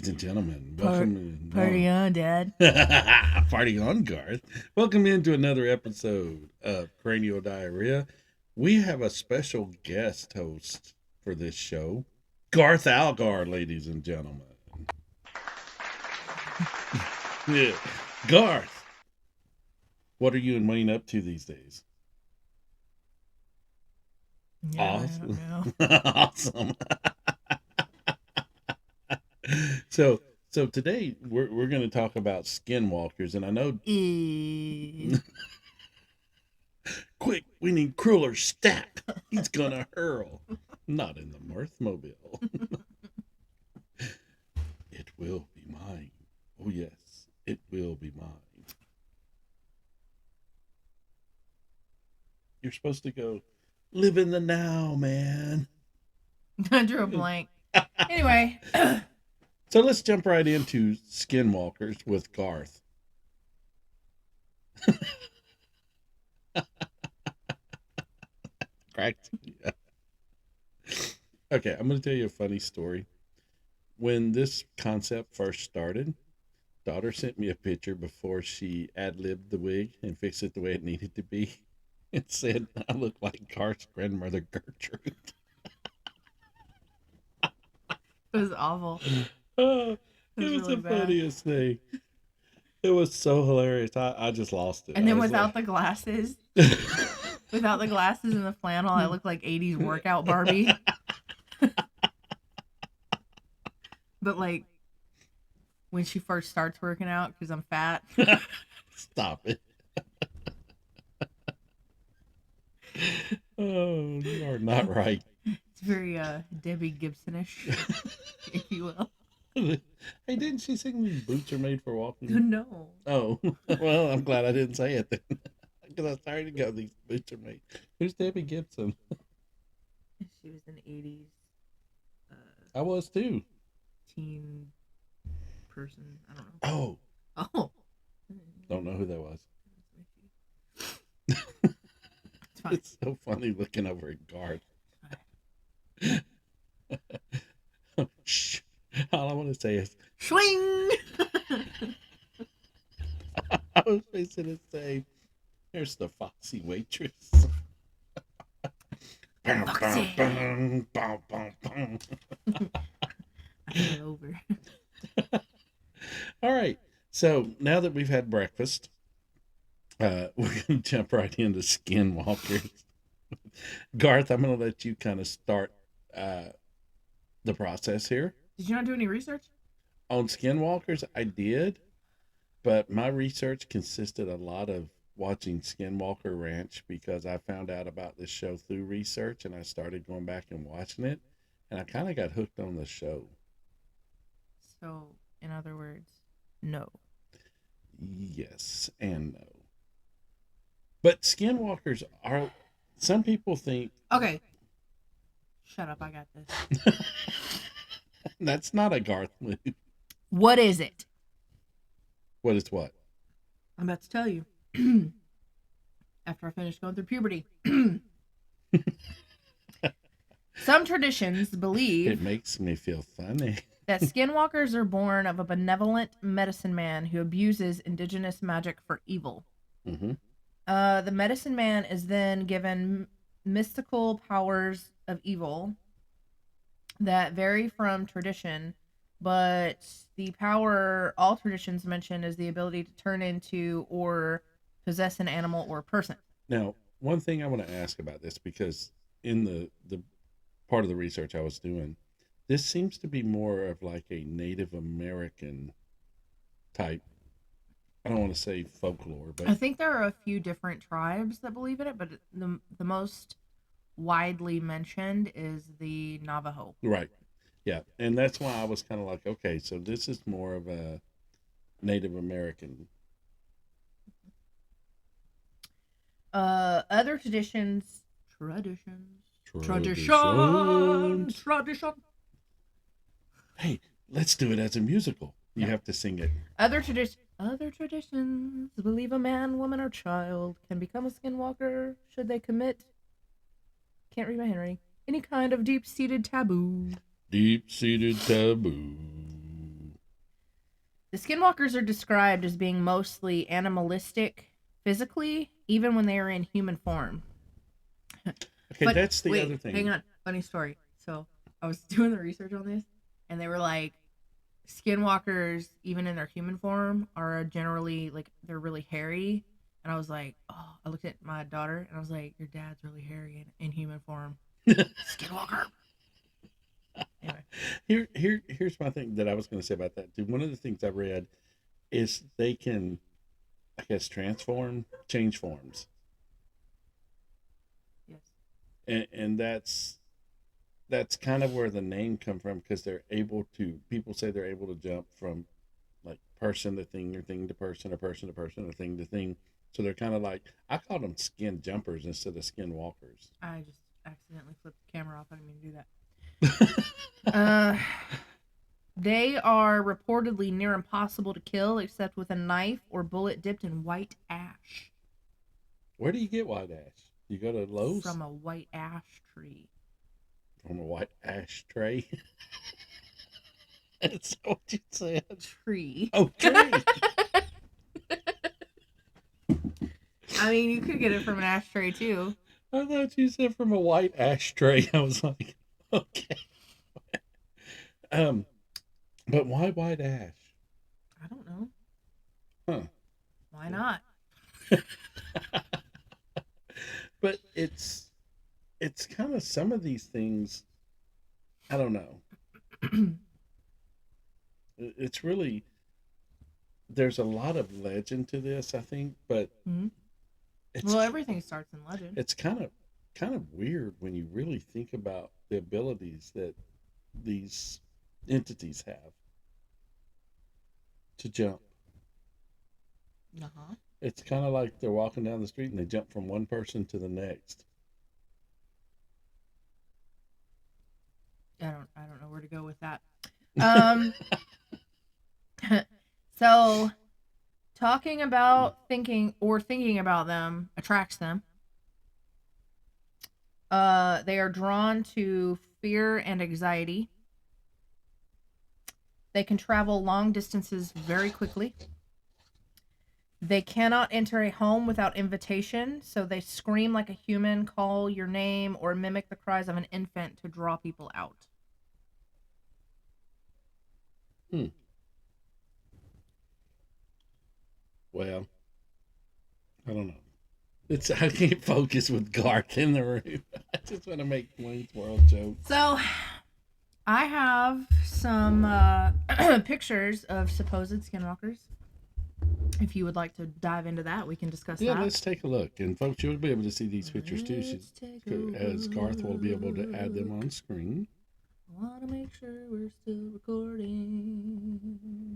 Ladies and gentlemen, welcome in. Party on, Dad. Party on, Garth. Welcome into another episode of Cranial Diarrhea. We have a special guest host for this show, Garth Algar, ladies and gentlemen. Yeah. Garth, what are you and Wayne up to these days? Yeah, I Awesome. don't know. Awesome. So so today we're going to talk about skinwalkers, and I know quick, we need Cruller stat. He's gonna hurl. Not in the Mirthmobile. It will be mine. Oh yes, it will be mine. You're supposed to go live in the now, man. I drew a blank. Anyway, So let's jump right into Skinwalkers with Garth. Correct. Yeah. Okay, I'm going to tell you a funny story. When this concept first started, daughter sent me a picture before she ad libbed the wig and fixed it the way it needed to be. It said I look like Garth's grandmother Gertrude. it was awful. Oh, It it was was really the bad. funniest thing. It was so hilarious. I just lost it. And I then was without the glasses, without the glasses and the flannel, I looked like 80s workout Barbie. But like when she first starts working out, because I'm fat. Stop it. Oh, you are not right. It's very Debbie Gibsonish, if you will. Hey, didn't she sing these boots are made for walking? No. Oh, well, I'm glad I didn't say it then. Because I started to go, these boots are made. Who's Debbie Gibson? She was an 80s I was too. teen person. I don't know. Oh, Oh. don't know who that was. It's fine. It's so funny looking over at Garth. Shh. All I want to say is, Swing! I was facing to say, there's the foxy waitress. Foxy. Bum, bum, bum, bum. I fell over. All right. So now that we've had breakfast, we're going to jump right into Skinwalkers. Garth, I'm going to let you kind of start the process here. Did you not do any research? On Skinwalkers, I did, but my research consisted a lot of watching Skinwalker Ranch because I found out about this show through research and I started going back and watching it, and I kind of got hooked on the show. So, in other words, no. Yes and no. But Skinwalkers are, some people think Okay. Shut up, I got this. that's not a Garth move. What is it? What is what? I'm about to tell you. After I finish going through puberty. Some traditions It believe makes me feel funny. that skinwalkers are born of a benevolent medicine man who abuses indigenous magic for evil. Mm-hmm. The medicine man is then given mystical powers of evil that vary from tradition, but the power all traditions mention is the ability to turn into or possess an animal or person. Now, one thing I want to ask about this, because in the part of the research I was doing, this seems to be more of like a Native American type. I don't want to say folklore, but I think there are a few different tribes that believe in it, but the most widely mentioned is the Navajo. right, yeah, and that's why I was kind of like, okay, so this is more of a Native American. Other traditions. Tradition. Tradition. Hey, let's do it as a musical. You No. have to sing it. Other traditions believe a man, woman, or child can become a skinwalker should they commit. Can't read my handwriting. Any kind of deep-seated taboo. Deep seated taboo. The skinwalkers are described as being mostly animalistic physically, even when they are in human form. Okay, But that's the other wait, hang thing. on. Funny story. So I was doing the research on this, and they were like, skinwalkers, even in their human form, are generally like they're really hairy. And I was like, oh, I looked at my daughter and I was like, your dad's really hairy in human form. Skinwalker. Anyway. Here's my thing that I was going to say about that too. One of the things I read is they can, I guess, transform, change forms, Yes. and that's kind of where the name come from because they're able to. People say they're able to jump from like person to thing or thing to person or person to person or thing to thing. So they're kind of like I call them skin jumpers instead of skin walkers. I just accidentally flipped the camera off. I didn't mean to do that. They are reportedly near impossible to kill except with a knife or bullet dipped in white ash Where do you get white ash? You go to Lowe's from a white ash tree. from a white ashtray. That's what you said. Tree. Oh, tree. I mean, you could get it from an ashtray too. I thought you said from a white ashtray. I was like, okay. Um, but why white ash? I don't know. Huh. Why not? But it's kind of some of these things. I don't know. It's really there's a lot of legend to this. I think, but Mhm. it's Well, everything starts in legend. it's kind of weird when you really think about the abilities that these entities have to jump. Uh huh. It's kind of like they're walking down the street and they jump from one person to the next. I don't know where to go with that. Um. So talking about thinking about them attracts them. They are drawn to fear and anxiety. They can travel long distances very quickly. They cannot enter a home without invitation, so they scream like a human, call your name, or mimic the cries of an infant to draw people out. Hmm. Well, I don't know. It's I can't focus with Garth in the room. I just want to make Wayne's World jokes. So, I have some pictures of supposed skinwalkers. If you would like to dive into that, we can discuss Yeah, that. let's take a look. And folks, you'll be able to see these pictures too. Let's take a As Garth will be able to add them look. on screen. I want to make sure we're still recording.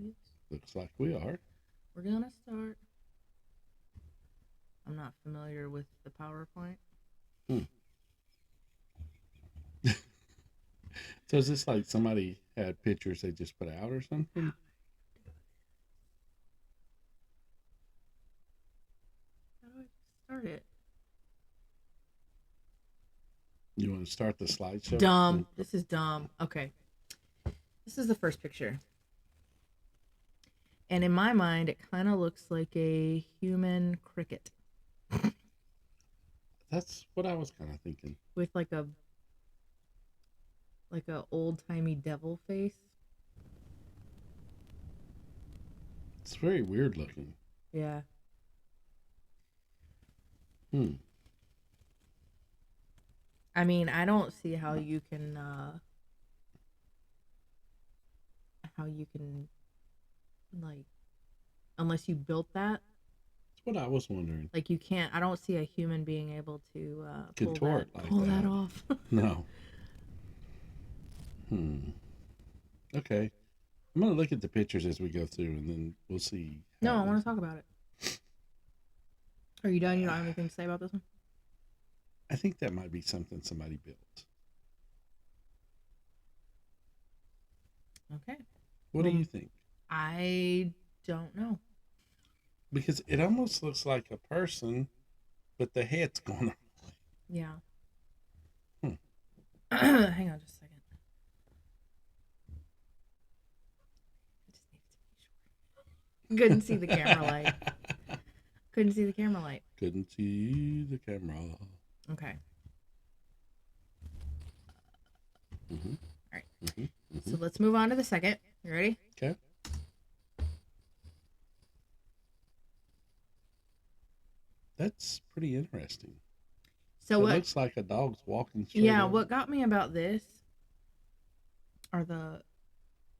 Yes. Looks like we are. We're gonna start. I'm not familiar with the PowerPoint. Hmm. So is this like somebody had pictures they just put out or something? How do I start it? You want to start the slideshow? Dumb. This is dumb. Okay. This is the first picture. And in my mind, it kind of looks like a human cricket That's what I was kind of thinking. with like a old timey devil face. It's very weird looking. Yeah. Hmm. I mean, I don't see how you can like unless you built that. That's what I was wondering. Like you can't. I don't see a human being able to Contort like pull that that. off. No. Hmm. Okay. I'm gonna look at the pictures as we go through, and then we'll see. No, I want to talk about it. Are you done? You don't have anything to say about this one? I think that might be something somebody built. Okay. What do you think? I don't know. Because it almost looks like a person, but the head's going. Yeah. Hmm. Hang on just a second. I just need to be sure. Couldn't see the camera light. Couldn't see the camera light. Couldn't see the camera. Okay. Mm-hmm. All right. Mm-hmm. Mm-hmm. So let's move on to the second. You ready? Okay. That's pretty interesting. So It what? looks like a dog's walking straight Yeah. in. What got me about this are the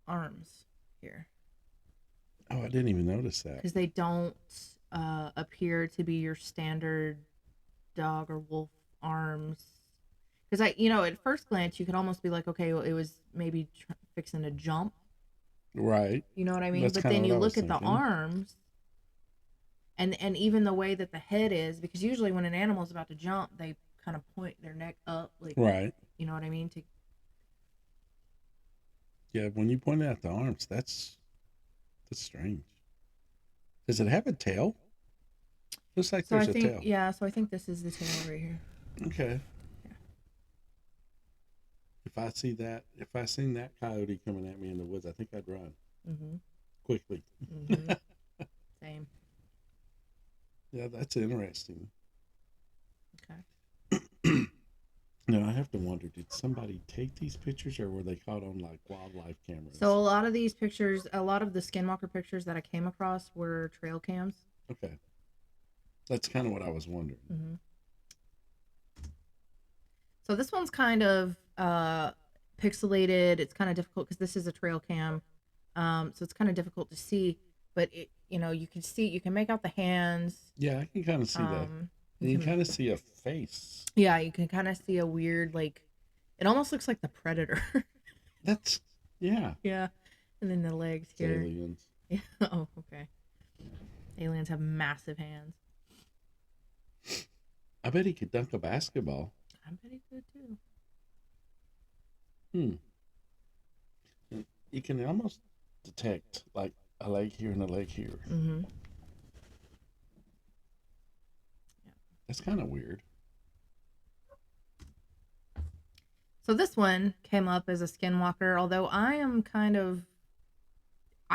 arms here, Oh, I didn't even notice that. because they don't appear to be your standard dog or wolf arms. Because at first glance, you could almost be like, okay, well, it was maybe fixing to jump. Right. You know what I mean? That's But kind of then what you I was look at the thinking. arms, and even the way that the head is, because usually when an animal is about to jump, they kind of point their neck up, like, Right. you know what I mean? To Yeah. When you point out the arms, that's strange. Does it have a tail? Looks like So I there's a think, tail. yeah. So I think this is the tail right here. Okay. Yeah. If I seen that coyote coming at me in the woods, I think I'd run Mhm. quickly. Mhm. Same. Yeah, that's interesting. Okay. Now I have to wonder, did somebody take these pictures or were they caught on like wildlife So cameras? a lot of these pictures, a lot of the Skinwalker pictures that I came across were trail cams. Okay. That's kind of what I was wondering. Mm-hmm. So this one's kind of pixelated. It's kind of difficult because this is a trail cam, so it's kind of difficult to see. But you can see, you can make out the hands. Yeah, I can kind of see that. You And you can, kind of see a face. yeah, you can kind of see a weird, like, it almost looks like the predator. That's, yeah. Yeah, and then the legs It's here. aliens. Yeah. Oh, okay. Aliens have massive hands. I bet he could dunk a basketball. I bet he could too. Hmm. And you can almost detect like a leg here and a leg here. Mm-hmm. Yeah. That's kind of weird. So this one came up as a skinwalker, although I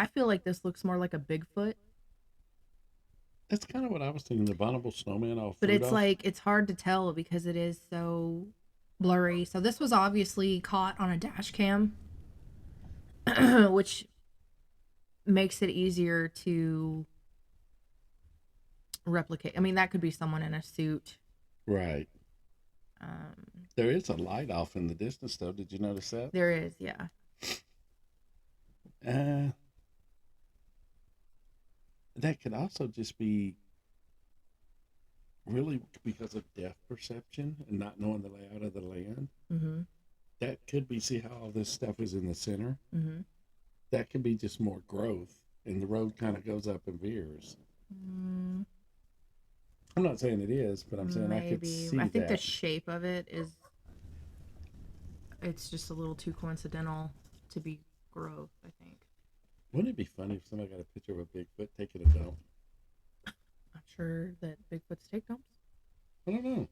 feel like this looks more like a Bigfoot, That's kind of what I was thinking. The abominable snowman off but it's Rudolph. like it's hard to tell because it is so blurry. So this was obviously caught on a dash cam, which makes it easier to replicate. I mean, that could be someone in a suit. Right. Um, There is a light off in the distance, though. Did you notice that? there is, yeah. Uh, that could also just be really because of depth perception and not knowing the layout of the land. Mm-hmm. That could be, see how all this stuff is in the center? Mm-hmm. That could be just more growth, and the road kind of goes up and veers. Mm, I'm not saying it is, but I'm saying I could maybe. see I think the that. shape of it is. It's just a little too coincidental to be growth, I think. Wouldn't it be funny if somebody got a picture of a Bigfoot taking a dump? I'm sure that Bigfoots take dumps. I don't know.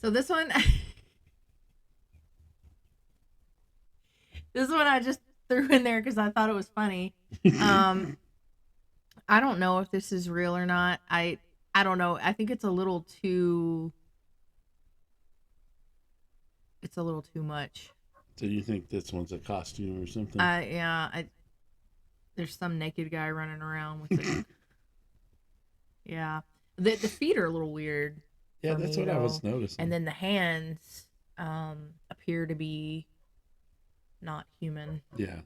So this one, this one I just threw in there because I thought it was funny. Um, I don't know if this is real or not. I don't know. I think it's a little too. It's a little too much. So you think this one's a costume or something? Yeah. There's some naked guy running around with it. Yeah. The feet are a little weird. Yeah, For that's me, what I though. was noticing. And then the hands appear to be not human. Yeah.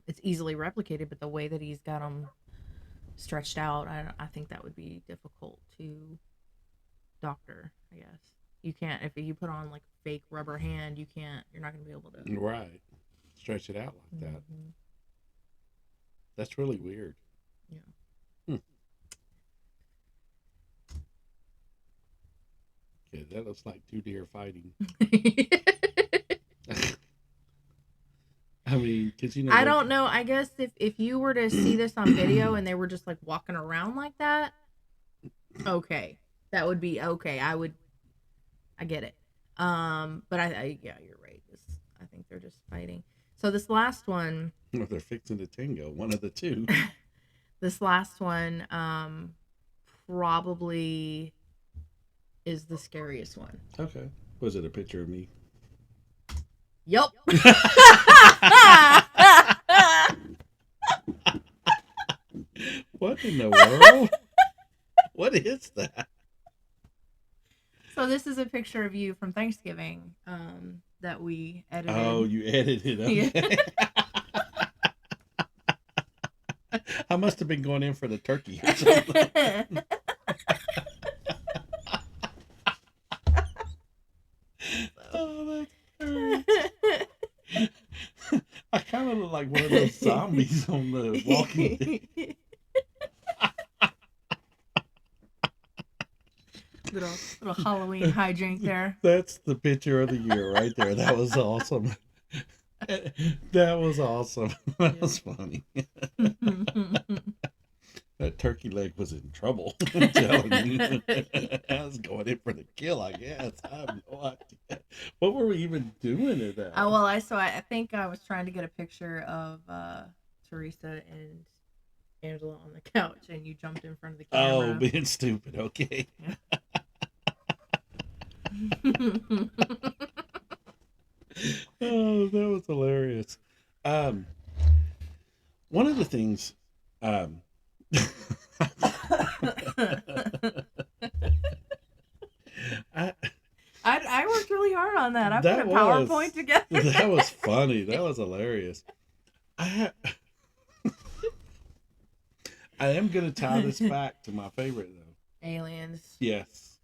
It's easily replicated, but the way that he's got them stretched out, I think that would be difficult to doctor. I guess you can't, if you put on like a fake rubber hand, you can't. You're not going to be able to. Right. Stretch it out like that. Mm-hmm. That's really weird. Yeah. Okay, that looks like two deer fighting. I mean, because you know, I don't know. I guess if you were to see this on video and they were just like walking around like that, okay, that would be okay. I get it. But I yeah, you're right. I think they're just fighting. So this last one, Or they're fixing to tango. One of the two. this last one, probably is the scariest one. Okay. Was it a picture of me? Yup. What in the world? What is that? So this is a picture of you from Thanksgiving that we Oh, edited. you edited Yeah. it. Okay. I must have been going in for the turkey or something. Oh, that's hilarious. I kind of look like one of those zombies on the Walking Dead. little Halloween hijink there. That's the picture of the year right there. That was awesome. That was awesome. That was funny. That turkey leg was in trouble. I'm telling you. I was going in for the kill, I guess. I have no idea. What were we even doing at that? Well, I think I was trying to get a picture of Teresa and Angela on the couch, and you jumped in front of the Oh, camera. being stupid. Okay. Oh, that was hilarious. Um, one of the things, um, I, I worked really hard on that. I put a that PowerPoint together. that was funny. That was hilarious. I I am gonna tie this back to my favorite though. Aliens Yes,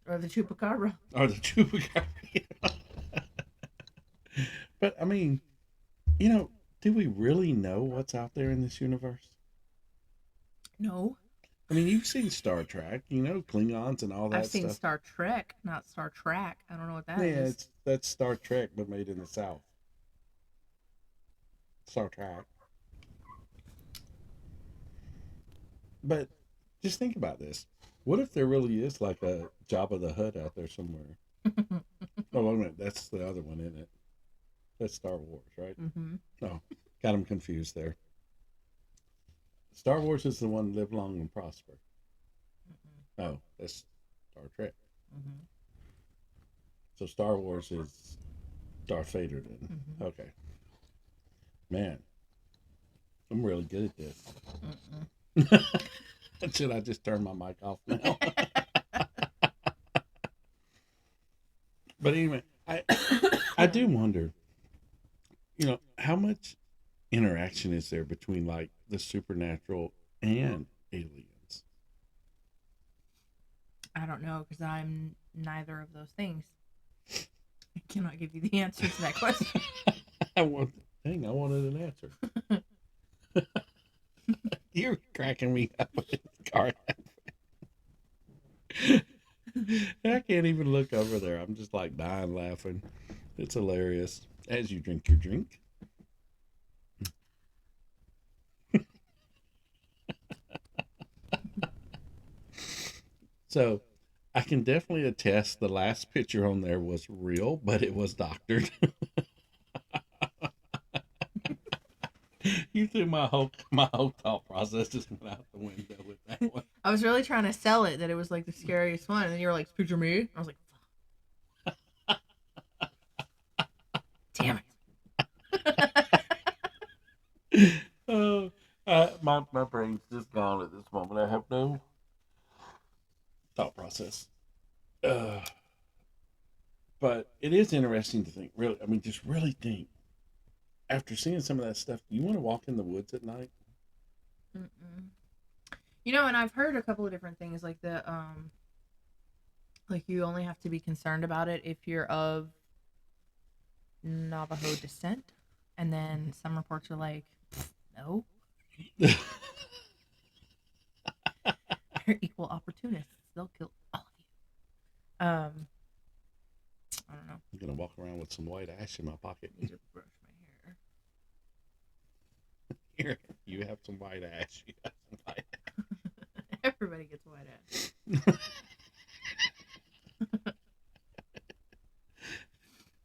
or the chupacabra. or the chupacabra. But I mean, do we really know what's out there in this universe? No, I mean, you've seen Star Trek, Klingons and all I've that seen stuff. Star Trek, not Star Trek. I don't know what that Yeah, is. that's Star Trek, but made in the South. Star Trek. But just think about this. What if there really is like a Jabba the Hutt out there somewhere? Oh, wait a minute. That's the other one, isn't it? That's Star Wars, right? Mm-hmm. Oh, got them confused there. Star Wars is the one live long and prosper. Oh, that's Star Trek. Mm-hmm. So Star Wars is Darth Vader then. Mm-hmm. Okay. Man, I'm really good at this. Should I just turn my mic off now? But anyway, I do wonder, how much interaction is there between like the supernatural and aliens? I don't know because I'm neither of those things. I cannot give you the answer to that question. I wanted an answer. You're cracking me up with this card. I can't even look over there. I'm just like dying laughing. It's hilarious. As you drink your drink. So I can definitely attest the last picture on there was real, but it was doctored. You threw my whole thought process just went out the window with that one. I was really trying to sell it that it was like the scariest one, and then you were like, "Picture me." I was like, "Damn Oh, my brain's just gone at this moment. I have no thought process. Uh, but it is interesting to think. Really, I mean, just really think. After seeing some of that stuff, do you want to walk in the woods at night? it." Mm-mm. And I've heard a couple of different things like like you only have to be concerned about it if you're of Navajo descent, and then some reports are like, no, they're equal opportunists. They'll kill all of you. I don't know. I'm gonna walk around with some white ash in my pocket. I need to brush my hair. Here, you have some white ash. You have some white Everybody gets white ash.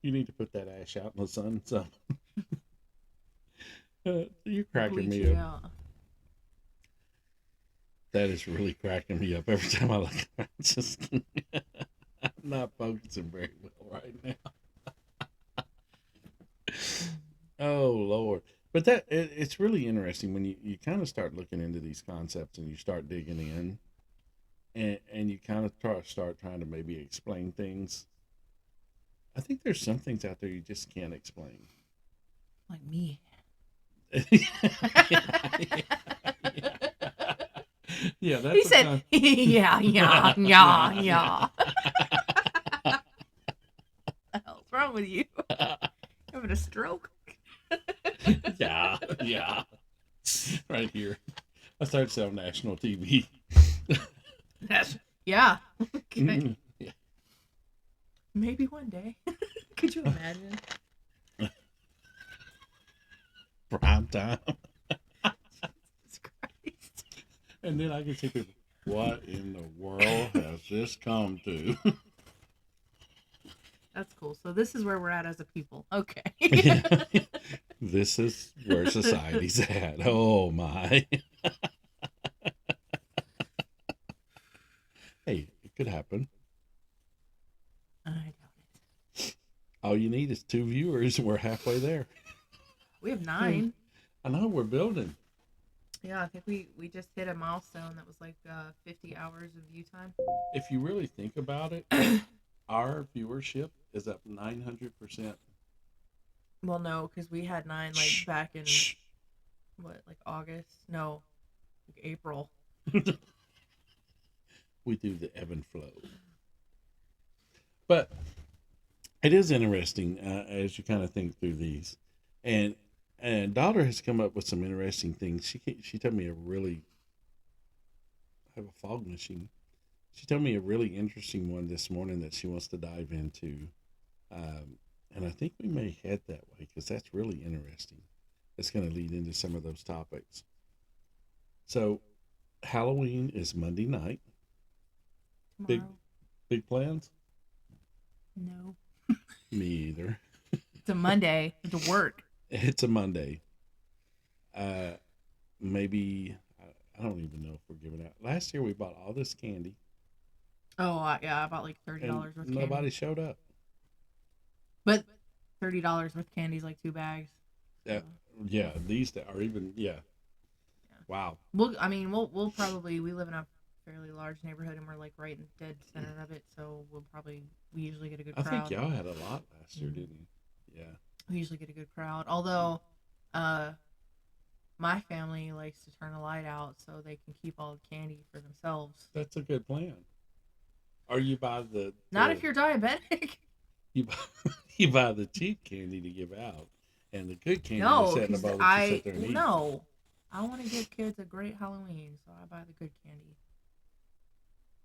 You need to put that ash out in the sun. So You're They cracking bleach me it up. out. That is really cracking me up every time I look around. Just, I'm not focusing very well right now. Oh Lord. But it's really interesting when you kind of start looking into these concepts and you start digging in and you kind of start trying to maybe explain things. I think there's some things out there you just can't explain. Like me. Yeah, yeah, yeah. Yeah, He that's a said, con. yeah, yeah, yeah, yeah. What the hell's wrong with you? Having a stroke? Yeah, yeah. Right here. I started on national TV. That's, yeah. Okay. Yeah. Maybe one day. Could you imagine? Prime time. Jesus Christ. And then I can see people, what in the world has this come to? That's cool. So this is where we're at as a people. Okay. Yeah. This is where society's at. Oh my. Hey, it could happen. I doubt it. All you need is two viewers, and we're halfway there. We have 9. I know we're building. Yeah, I think we just hit a milestone that was like 50 hours of view time. If you really think about it, our viewership is up 900%. Well, no, because we had 9 like Shh, back in shh. what, like August? No, like April. We do the ebb and flow. But it is interesting as you kind of think through these, and daughter has come up with some interesting things. She told me a really I have a fog machine. She told me a really interesting one this morning that she wants to dive into, and I think we may head that way because that's really interesting. It's going to lead into some of those topics. So Halloween is Monday night. Big Tomorrow? big plans? No. Me either. It's a Monday. It's work. It's a Monday. Uh, maybe I don't even know if we're giving out. Last year we bought all this candy Oh, yeah, I bought like and $30 worth of nobody candy. showed up. But $30 worth of candy is like 2 bags. Uh, So, yeah, these are even yeah. yeah. Wow. I mean, we'll probably, we live in a fairly large neighborhood and we're like right in the dead center of it, so we usually get a good I think crowd. y'all had a lot last year, Mhm. didn't you? Yeah. We usually get a good crowd. Although, uh, my family likes to turn the light out so they can keep all the candy for themselves. That's a good plan. Are you buy Not if you're diabetic. you buy, you buy the cheap candy to give out, and the good candy you No, set in a because bowl that you sit there and eat. no, I want to give kids a great Halloween, so I buy the good candy.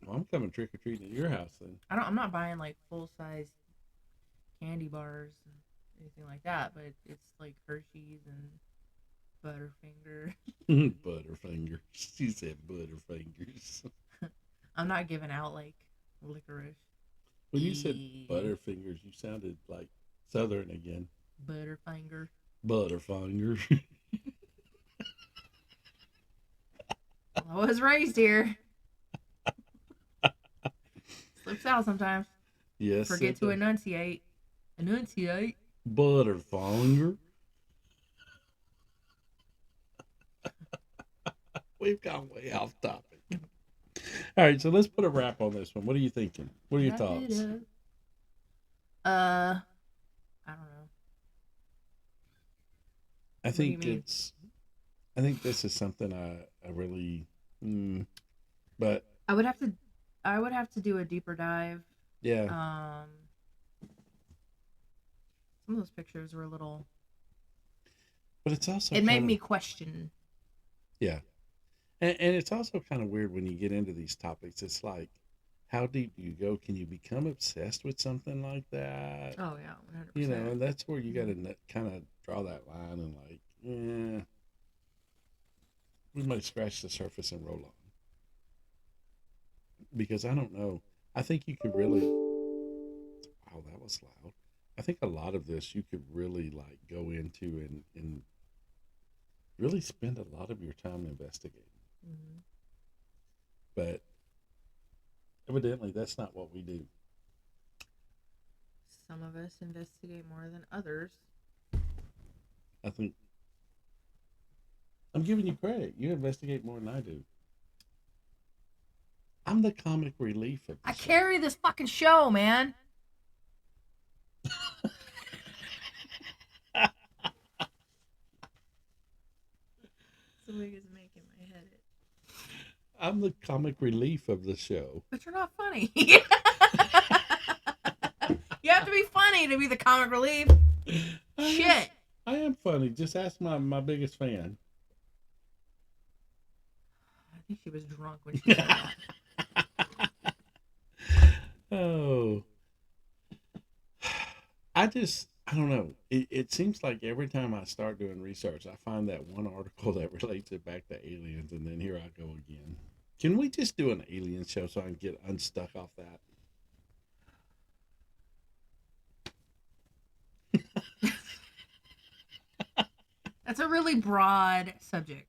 Well, I'm coming trick or treating at your house then. I'm not buying like full size candy bars and anything like that, but it's like Hershey's and Butterfinger. Butterfingers. She said Butterfingers. I'm not giving out like licorice. When you said Butterfingers, you sounded like Southern again. Butterfinger. Butterfingers. Well, I was raised here. Slips out sometimes. Yes. Forget to enunciate. Enunciate. Butterfinger. We've gone way off topic. All right, so let's put a wrap on this one. What are you thinking? What are your Wrap it thoughts? up. I don't know. I What do you think mean? it's. I think this is something I really. But I would have to do a deeper dive. yeah, Um, some of those pictures were a little. but it's also It made kind of me question. yeah, and it's also kind of weird when you get into these topics. It's like, how deep do you go? Can you become obsessed with something like that? Oh yeah, 100%. You know, and that's where you got to kind of draw that line and like, yeah, we might scratch the surface and roll on because I don't know. I think you could really. Wow, that was loud. I think a lot of this you could really like go into and really spend a lot of your time investigating. Hmm. But evidently, that's not what we do. Some of us investigate more than others. I think I'm giving you credit. You investigate more than I do. I'm the comic relief of the I show. carry this fucking show, man. That's the way it's making my head itch. I'm the comic relief of the show. But you're not funny. You have to be funny to be the comic relief. I am, Shit. I am funny. Just ask my biggest fan. I think she was drunk when she said that. Oh, I don't know. It seems like every time I start doing research, I find that one article that relates it back to aliens, and then here I go again. Can we just do an alien show so I can get unstuck off that? That's a really broad subject.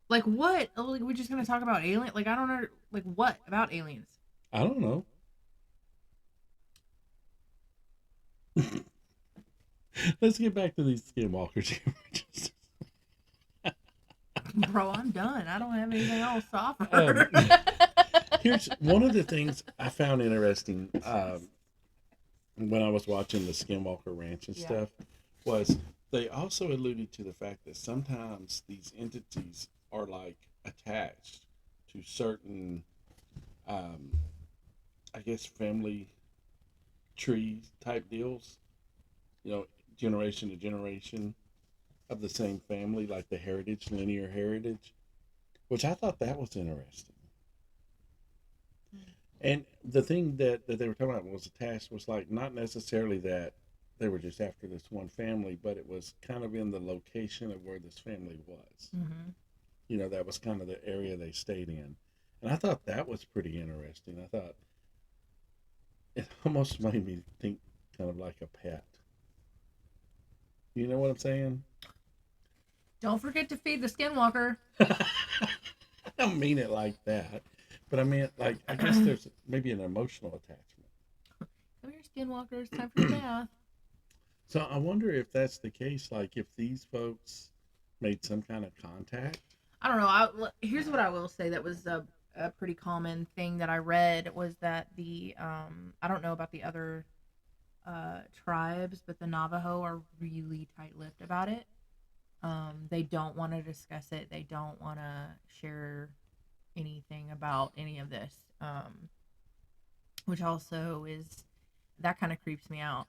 Like what? Like we're just gonna talk about alien? Like I don't know. Like what about aliens? I don't know. Let's get back to these skinwalkers. Bro, I'm done. I don't have anything else to um, offer. here's one of the things I found interesting when I was watching the Skinwalker Ranch and Yeah. stuff was they also alluded to the fact that sometimes these entities are like attached to certain, um, I guess, family tree type deals. You know, generation to generation of the same family, like the heritage, linear heritage, which I thought that was interesting. And the thing that they were talking about was attached was like not necessarily that they were just after this one family, but it was kind of in the location of where this family was. Mm-hmm. You know, that was kind of the area they stayed in. And I thought that was pretty interesting. I thought it almost made me think kind of like a pet. You know what I'm saying? Don't forget to feed the skinwalker. I don't mean it like that. But I mean, like, I guess Come there's maybe an emotional attachment. here, skinwalker. It's time for your bath. So I wonder if that's the case. Like, if these folks made some kind of contact. I don't know. Here's what I will say that was a pretty common thing that I read was that the I don't know about the other tribes, but the Navajo are really tight-lipped about it. They don't want to discuss it. They don't want to share anything about any of this. Which also is that kind of creeps me out.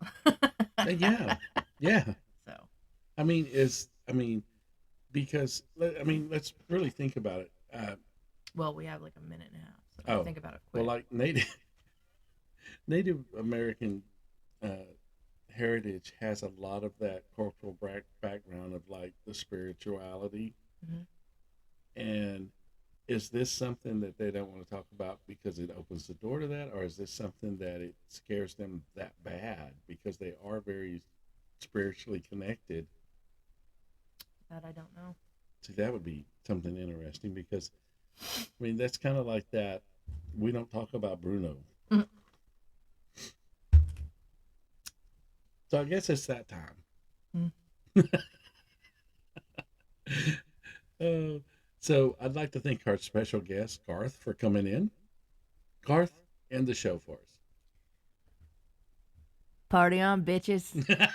Yeah, yeah. So, I mean, because I mean, let's really think about it. well, we have like a minute and a half, so Oh, think about it well, quick. like Native American uh, heritage has a lot of that cultural background of like the spirituality. Hmm. And is this something that they don't want to talk about because it opens the door to that, or is this something that it scares them that bad because they are very spiritually connected? That I don't know. See, that would be something interesting because I mean that's kind of like that. We don't talk about Bruno, Mm. so I guess it's that time. Mm. uh, so I'd like to thank our special guest Garth for coming in. Garth, end the show for Party on, bitches. us.